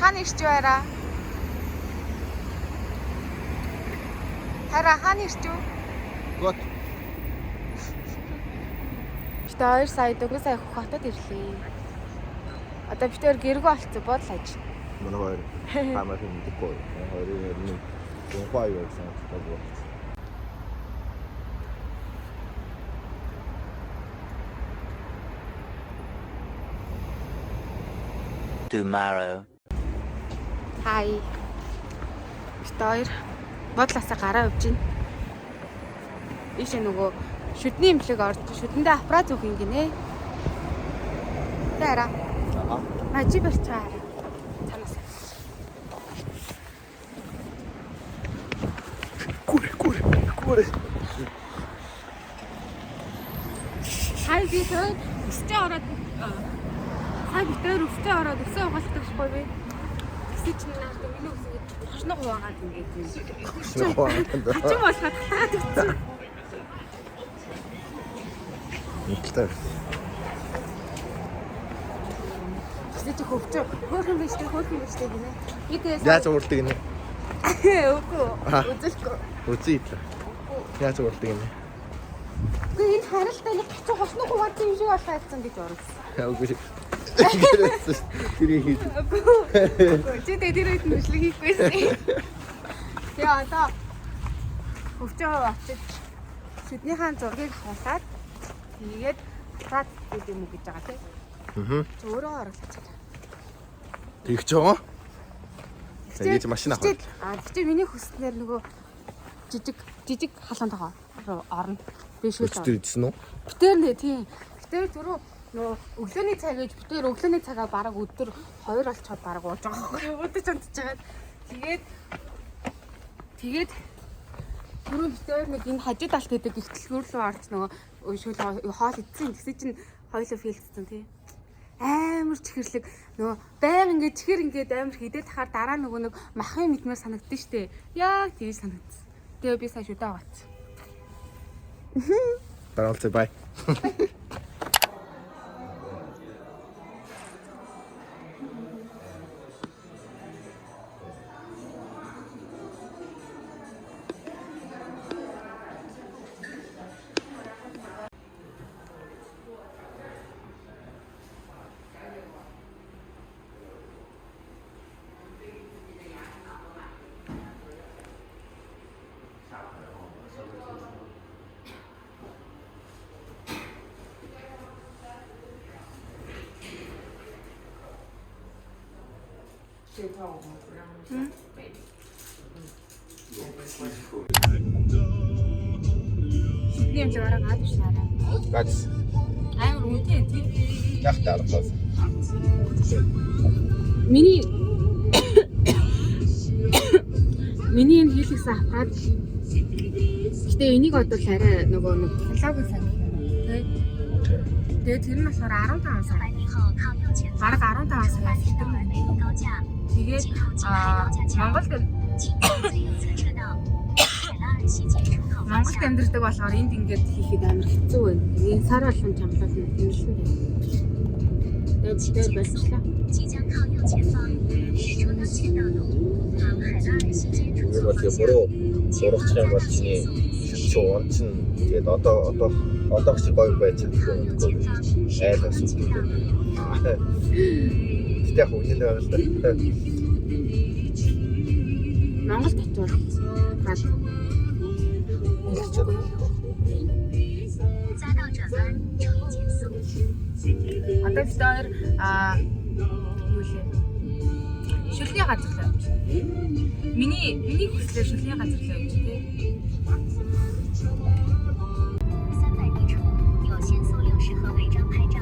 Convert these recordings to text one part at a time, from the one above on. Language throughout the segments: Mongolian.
Хаана ирж байраа? Хараа хаана ирж вэ? Гот. Бид 2 сая 4 сая хотод ирлээ. Одоо бид тээр гэргүй болцсон бодлооч. Манай хоёр хамаа юм дэггүй. Хоёрын нэг гонхоо юу гэсэн тагүй. Tomorrow. Хай. Бид 2 бодлоосаа гараа явж байна. Ийш нөгөө шүдний имлэг орж шүдэндээ аппарат зүг юм гинэ. Тэра. Аа. Мажи барчаа. Цанаас. Кур. Хай би тэр өстэй ороод хай би тэр өстэй ороод өсөө угаалдаг шгүй би. Өсөж чинь наад миний өсөө хошног хуваагаад ингээд юм. Хошног болоход хаад өгсөн. Никлээ. Өсөж хөвчөө хөөрхөн биш гинэ. Бидээс Яаж уурдаг гинэ? Үгүй. Үзэлгүй. Үзээ. Яаж уурдаг гинэ? Гэхдээ энэ харалтаа нэг хацуу хошног хуваадаг юм шиг болчихсон гэж орсон. Үгүй. Тэр хийх. Чи тэр үед нэшлэг хийхгүйсэн. Тэгээ одоо хөвчөө очиж шүднийхэн зургийг хавуулаад тэгээд аппарат гэдэг юм гэж байгаа тийм. Аа. Өөрөө оруулаач. Тэгж байгаа. Тэгээд машин авах. Тэгвэл миний хүснээр нөгөө жижиг халуун тохоо орно. Би шүүд. Өчтөр идсэн үү? Битэр нэ тийм. Битэр түрүү нөгөө өглөөний цаг гэж битэр өглөөний цагаа бараг өдөр 2 болчиход бараг ууж байгаа байхгүй юу? Өдөрч унтчихад. Тэгээд түрүү битэр нэг энэ хажуу талт гэдэг ихтлгүүр рүү орж нөгөө шөл хоол идсэн. Тэгсэн чинь хоёулаа фейлдсэн тий. Амар чихэрлэг нөгөө баян ингээд чихэр ингээд амар хидээд тахаар дараа нөгөө нэг махын мэдмээр санагдсан штэ. Яг тийм санагдсан. Тэгээ би сая шүдэ авац. Дараалцаа бай. Шүдний юм жаараа гад шаараа. Гац. Амар үнэтэй тийм. Яг таалагдсан. Миний энэ хийлгсэн аппарат. Гэтэ энийг бодвол арай нөгөө нэг технологи санагдана тий. Тэгээд тэр нь болохоор 15 сая. Бараг 15 сая хэлдэг. Тэгээд Монголд амьдардаг болохоор энд ингээд хийхэд амар хэцүү байна. Энэ сар болгон чамлаад нэмэлсэн дээ. Тэгээд болчихлоо. Зүгээр бол тийм буруу сурах юм бол чиний шүтчүү онцн тэгээд одоо чи гоё байж чадахгүй айл асуух. Тэгтээ яг үнэн байгаад та. Монголд очивол гад. Одоо бид хоёр юу лээ? Шүлний газар л явж. Миний хүслээр шүлний газар л явж тий. 300米处有限速6适合违章拍照。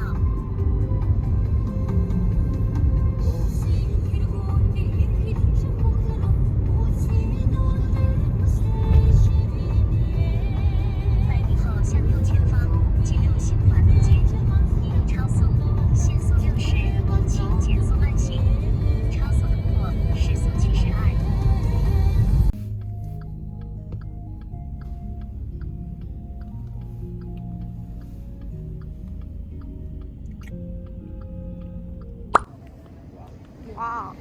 Вау.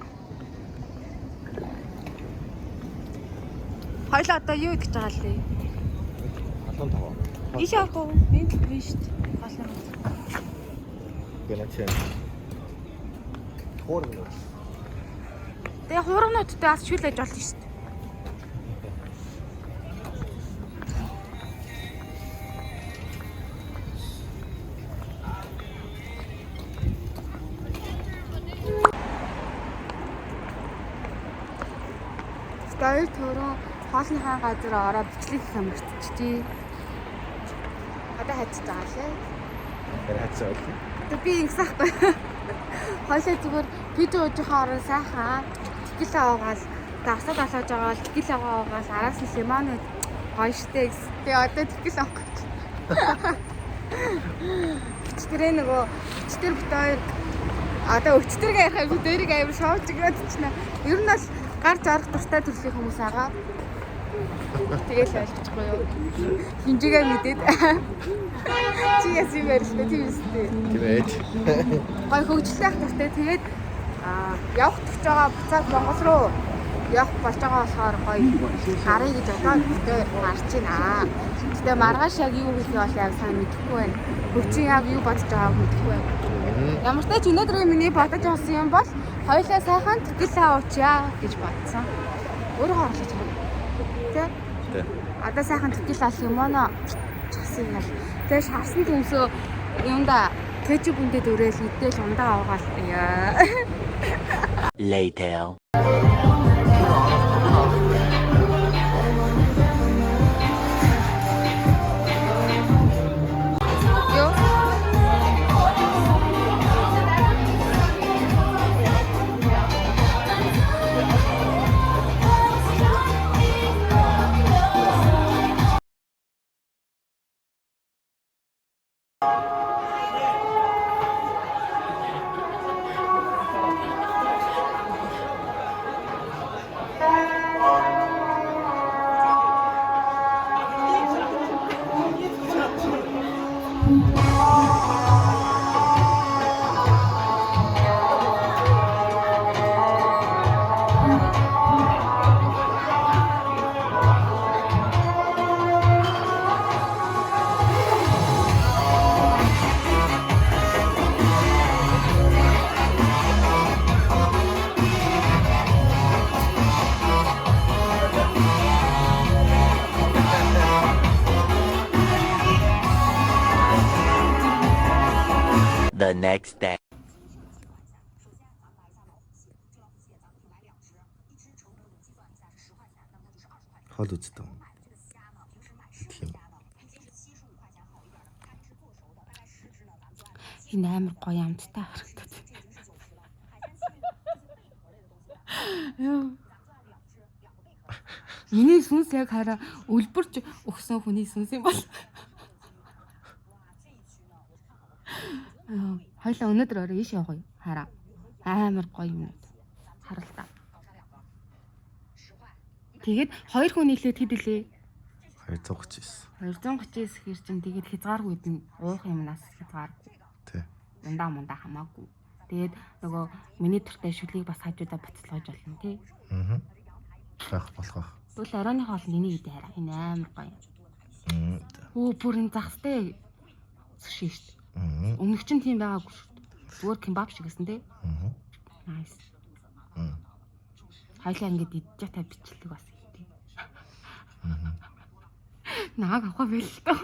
Хоёул одоо юу гэж байгаа л дээ? Халуун тав. Ийш явах уу? Энд л биш шүү дээ. Халуун. Гэнэч. Хуурна. Тэгээ хуурнуудтай бас шүлээж болно шүү дээ. Хоёр төрөө хоолны хаан газар ороод бичлэг их амарччихжээ. Одоо хайцж байгаа лээ. Тэр хацаа бол. Одоо би ингэсахгүй. Хойлоо зүгээр пиз уужихаа орон сайхан текила уугаал давсаа далааж байгаа бол текила уугаал араас нь лимонад гоё штэ гэсэн. Тэгээ одоо текила уух. Өчтөрөө нөгөө өчтөр бит хоёр одоо өчтөргээ ярих би дээрийг амар шоуж өгөөд чинь. Ер нь бол гарч орох дуртай төрлийн хүмүүс байгаа. Тэгээл ойлгочихгүй юу? Хинжигээ мэдээд. Чи ясив ярьлаа тийм үстэй. Тэгээд Гой хөгжилтэй ах дуртай. Тэгээд явах гэж байгаа буцаад Монгол руу явах болж байгаа болохоор гоё харъя гэж одоо бүтээ гарч байна. Гэтэ маргааш яг юу хийх вэ яг сайн мэдэхгүй байна. Хөгжин яг юу бодож байгааг мэдэхгүй байна. Ямар ч тач өнөөдөр миний бодож авсан юм бол хоёулаа сайхан текила уучаа гэж бодсон. Өөрөө орлож байгаа. Тэ? Тэ. Одоо сайхан текила лимоно часан ял. Тэгээ шарсан төмсөө юунда кечуп үндэд өрөөл идэл ундаа авгаал. Яа. Later. The next day. Хол үздэг. Тийм. Энэ амар гоё амттай харагдаад байна. Яа. Миний сүнс яг хараа үлбэрч өгсөн хүний сүнс юм бол. Хоёлаа өнөөдөр орой ийш явах юм. Хараа. Амар гоё юм. Харалтаа. Тэгээд хоёр хүн нийлээд хэд илээ? 239. 239 хэр чин тэгээд хязгааргүй нь уух юмнаас хязгааргүй. Тий. Мундаа хамаагүй. Тэгээд нөгөө миний туртай шүлгийг бас хажуудаа буцалгаж болно тий. Аа. Гах болох. Тэгвэл оройны хоол миний идэ хараа. Энэ амар гоё. Оо бүр энэ захстай шиш шүү дээ. Өмнөх чинь тийм байгаагүй шүү дээ. Зүгээр кебаб шиг гэсэн тий. Аа. Найс. Хайлаа ингэж идэж та бичлэг бас хийдэг. Нааг авах байл л тоо.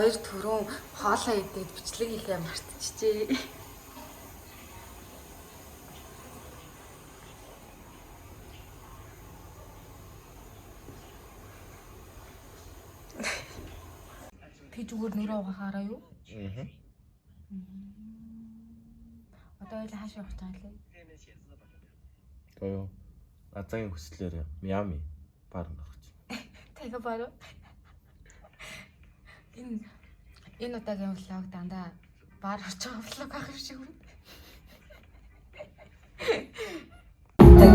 Хоёр түрүүн хоолоо идээд бичлэг хийхээ мартчихжээ. Би зүгээр нөрөө угаахаараа юу? Аа. Одоо л хааш явах таа лээ. Гоё. Азагийн хүслээр Miami бар гарч. Тага баруу. Энэ удаагийн влог дандаа бар орж байгаа влог ах юм шиг байна.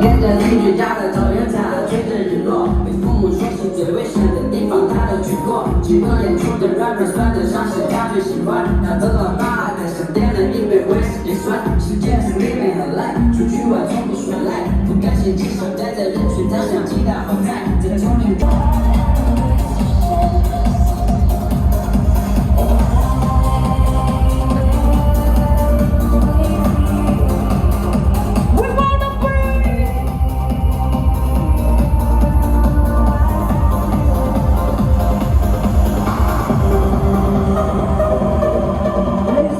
跟着邻居家的草原下追着日落，被父母说是最危险的地方，他都去过。几个演出的 rapper 算得上是家最喜欢，他得到大